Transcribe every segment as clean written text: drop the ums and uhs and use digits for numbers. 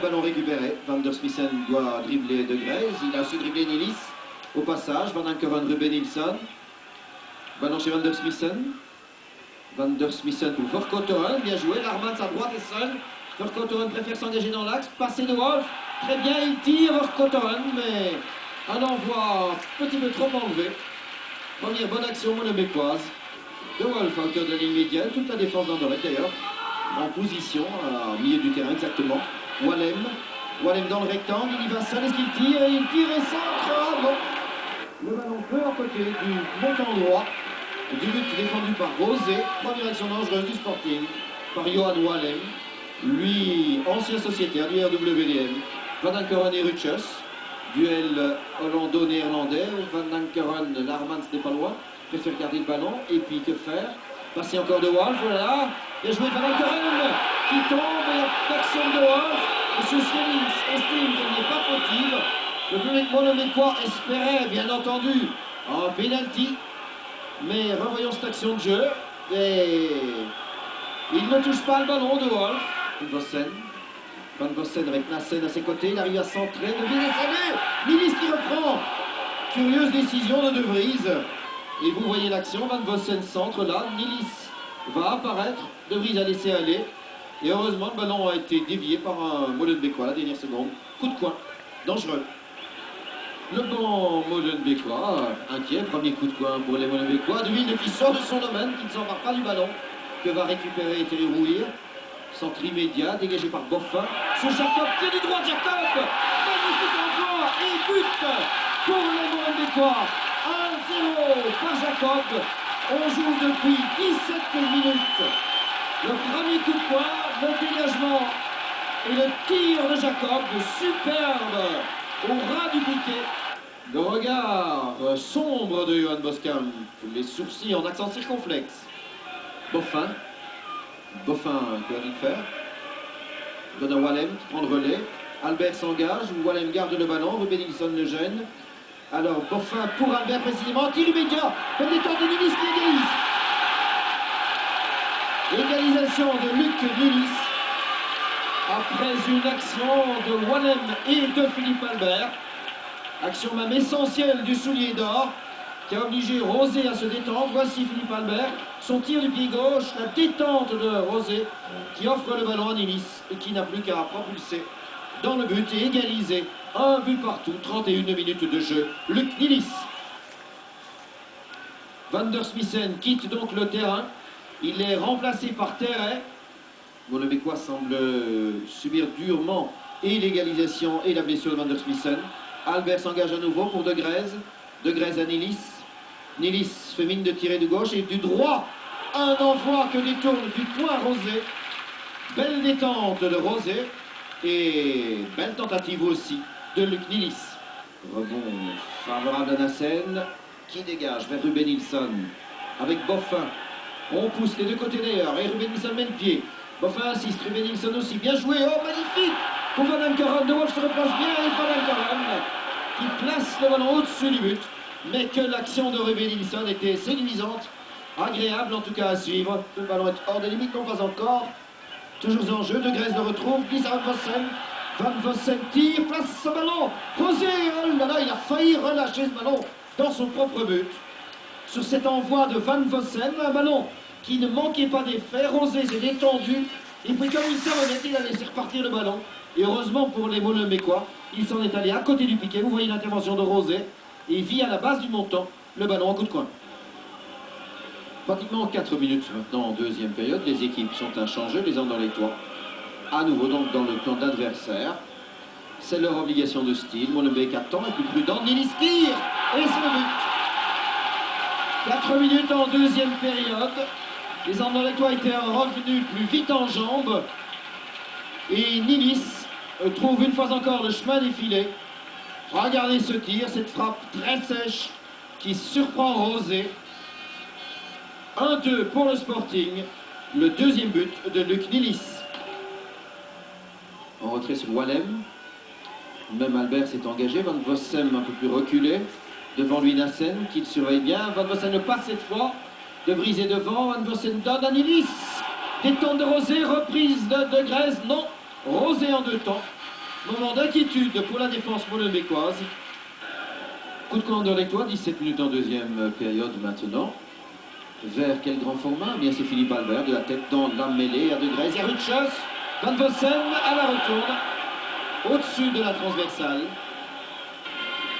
Ballon récupéré. Van der Smissen doit dribbler De Greyse. Il a aussi dribblé Nilis. Au passage, Van Ankeren, Ruben Nilsson. Ballon chez Van der Smissen. Van der Smissen pour Vercotteren. Bien joué. Larmans à droite est seul. Vercotteren préfère s'engager dans l'axe. Passer de Wolf. Très bien, il tire Vercotteren, mais un envoi petit peu trop enlevé. Première bonne action monégasque. De Wolf à hauteur de la ligne médiane. Toute la défense d'Anderlecht d'ailleurs. En position, au milieu du terrain exactement. Wallem dans le rectangle, il y va seul, est-ce qu'il tire? Et il tire et centre. Ah bon. Le ballon peu à côté du montant droit. Du but défendu par Rosé. Première action dangereuse du Sporting par Johan Wallem. Lui, ancien sociétaire du RWDM. Van Ankeren et Rutschers. Duel hollando-néerlandais. Van Ankeren, Larmans n'est pas loin. Préfère garder le ballon. Et puis que faire? Passer encore de Wolf, voilà. Bien joué Van Ankeren qui tombe et l'action de Wolf. Monsieur Svenings estime qu'elle n'est pas fautive. Le public monégasque espérait, bien entendu, un penalty. Mais revoyons cette action de jeu. Et il ne touche pas le ballon de Wolf. Van Vossen avec Nassen à ses côtés. Il arrive à centrer. De Nilis qui reprend. Curieuse décision de Vries. Et vous voyez l'action. Van Vossen centre là. Nilis va apparaître. De Vries a laissé aller. Et heureusement, le ballon a été dévié par un Molenbeekois à la dernière seconde. Coup de coin. Dangereux. Le bon Molenbeekois, inquiet. Premier coup de coin pour les Molenbeekois. De Ville qui sort de son domaine, qui ne s'empare pas du ballon. Que va récupérer Thierry Rouir. Centre immédiat, dégagé par Boffin. Sur Jacob, pied du droit, Jacob. Magnifique envoi et but pour les Molenbeekois. 1-0 par Jacob. On joue depuis 17 minutes. Le premier coup de poing, le dégagement et le tir de Jacob, superbe au ras du piquet. Le regard sombre de Johan Boskamp, les sourcils en accent circonflexe. Boffin, que va-t-il faire? Donne à Wallem qui prend le relais. Albert s'engage, Wallem garde le ballon, Ruben Nilsson le gêne. Alors Boffin pour Albert précisément, tir immédiat, comme des temps de Nilis qui égalise. Égalisation de Luc Nilis après une action de Wallem et de Philippe Albert. Action même essentielle du soulier d'or qui a obligé Rosé à se détendre. Voici Philippe Albert, son tir du pied gauche, la détente de Rosé qui offre le ballon à Nilis et qui n'a plus qu'à propulser dans le but et égaliser. Un but partout, 31 minutes de jeu. Luc Nilis. Van der Smissen quitte donc le terrain. Il est remplacé par Terret. Molenbeekois semble subir durement et l'égalisation et la blessure de Van der Smissen. Albert s'engage à nouveau pour De Greyse. De Greyse à Nilis. Nilis fait mine de tirer de gauche et du droit. Un envoi que détourne du point Rosé. Belle détente de Rosé. Et belle tentative aussi de Luc Nilis. Rebond favorable à Nassen qui dégage vers Ruben Nilsson avec Boffin. On pousse les deux côtés d'ailleurs et Ruben Nilsson met le pied. Boffin insiste, Ruben Nilsson aussi, bien joué, oh magnifique pour Van Ankeren, De Wolf se replace bien et Van Ankeren qui place le ballon au-dessus du but. Mais que l'action de Ruben Nilsson était séduisante, agréable en tout cas à suivre. Le ballon est hors des limites, non pas encore. Toujours en jeu, De Greyse le retrouve, glisse à Van Vossen. Van Vossen tire, place ce ballon. Rosé, oh là là, il a failli relâcher ce ballon dans son propre but. Sur cet envoi de Van Vossen, un ballon qui ne manquait pas d'effet. Rosé s'est détendu. Et puis comme il s'est remis, il a laissé repartir le ballon. Et heureusement pour les Molenbeekois, il s'en est allé à côté du piquet. Vous voyez l'intervention de Rosé. Et vit à la base du montant le ballon en coup de coin. Pratiquement 4 minutes maintenant en deuxième période. Les équipes sont inchangées, les uns dans les toits. À nouveau donc dans le camp d'adversaire. C'est leur obligation de style. Molenbeek attend, est plus prudent. Nilis tire. Et c'est le but. 4 minutes en deuxième période. Les Anderlechtois étaient revenus plus vite en jambes. Et Nilis trouve une fois encore le chemin des filets. Regardez ce tir, cette frappe très sèche qui surprend Rosé. 1-2 pour le Sporting. Le deuxième but de Luc Nilis. En retrait sur Wallem. Même Albert s'est engagé. Van Vossen un peu plus reculé. Devant lui Nassen qui le surveille bien. Van Vossen le passe cette fois. De Vries est devant. Van Vossen donne à Nilis. Détente de Rosé. Reprise de Greyse. Non. Rosé en 2 temps. Moment d'inquiétude pour la défense molenbeekoise. Coup de camp d'Anderlechtois, 17 minutes en deuxième période maintenant. Vers quel grand format? Bien, c'est Philippe Albert de la tête dans la mêlée à De Greyse. Il y a Rutschers, Van Vossen à la retourne, au-dessus de la transversale.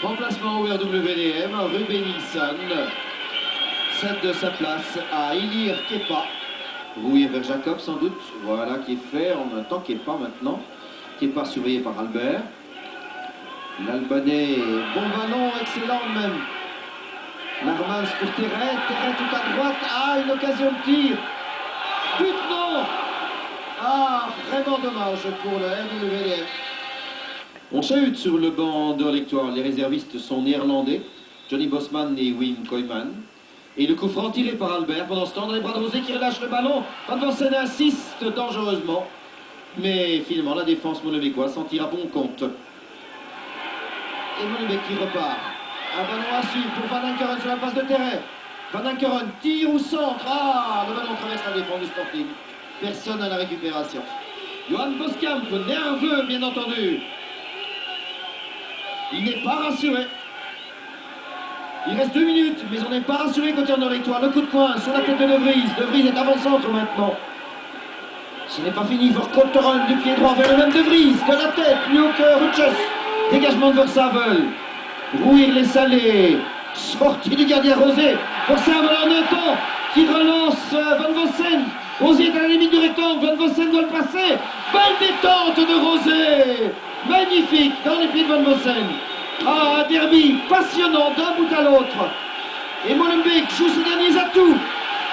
Remplacement au RWDM, Ruben Nilsson cède sa place à Ilir Kepa. Rouillé vers Jacob sans doute, voilà qui est fait, en même temps Kepa maintenant. Kepa surveillé par Albert. L'Albanais, bon ballon, excellent même. Larmans pour Terret, Terret tout à droite, ah une occasion de tir. But non. Ah, vraiment dommage pour le RWDM. On chahute sur le banc d'Anderlechtois. Les réservistes sont néerlandais, Johnny Bosman et Wim Koyman. Et le coup franc tiré par Albert pendant ce temps dans les bras de Rosé qui relâche le ballon. Van Vossen insiste dangereusement. Mais finalement la défense molenbeekoise s'en tire à bon compte. Et Molenbeek qui repart. Un ballon à suivre pour Van Ankeren sur la passe de terrain. Van Ankeren tire au centre. Ah, le ballon traverse la défense du Sporting. Personne à la récupération. Johan Boskamp, nerveux bien entendu. Il n'est pas rassuré. Il reste 2 minutes, mais on n'est pas rassuré côté Anderlechtois. Le coup de coin sur la tête de Vries. De Vries est avant-centre maintenant. Ce n'est pas fini. Verkotteren du pied droit vers le même De Vries. De la tête, plus haut que Rutschers. Dégagement de Versavel. Rouir les salés. Sortie du gardien Rosé. Versavel en un temps qui relance Van Vossen. Rosé est à la limite du rectangle. Van Vossen doit le passer. Belle détente de Rosé. Magnifique dans les pieds de Van Vossen. Ah, un derby passionnant d'un bout à l'autre. Et Molenbeek joue ses derniers atouts.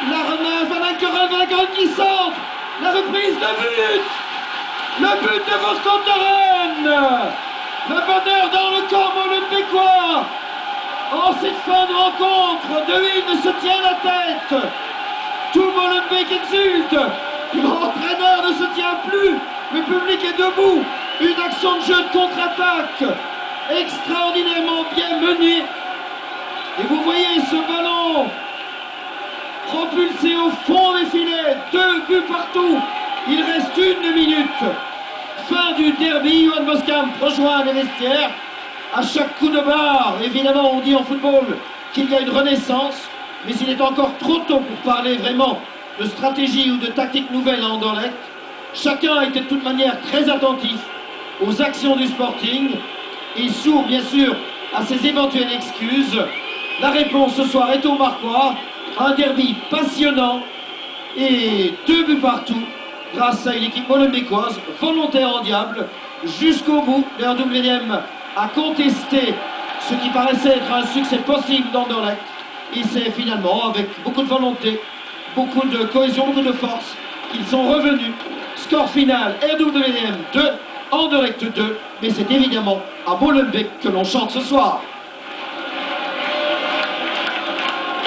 La remet Van Ankeren qui centre. La reprise de but. Le but de Verkotteren. Le bonheur dans le camp molenbeekois. En cette fin de rencontre, De Wilde se tient la tête. Tout Molenbeek exulte. L'entraîneur ne se tient plus. Le public est debout. Une action de jeu de contre-attaque extraordinairement bien menée. Et vous voyez ce ballon propulsé au fond des filets. 2 buts partout. Il reste 1 minute. Fin du derby. Johan Boskamp rejoint les vestiaires. À chaque coup de barre, évidemment, on dit en football qu'il y a une renaissance. Mais il est encore trop tôt pour parler vraiment de stratégie ou de tactique nouvelle à Anderlecht. Chacun a été de toute manière très attentif aux actions du Sporting et sourd bien sûr à ses éventuelles excuses. La réponse ce soir est au Marquois. Un derby passionnant et 2 buts partout grâce à une équipe molenbeekoise volontaire en diable jusqu'au bout. Le RWDM a contesté ce qui paraissait être un succès possible d'Anderlecht. Et c'est finalement avec beaucoup de volonté, beaucoup de cohésion, beaucoup de force qu'ils sont revenus. Score final RWDM 2, Anderlecht 2, mais c'est évidemment à Molenbeek que l'on chante ce soir.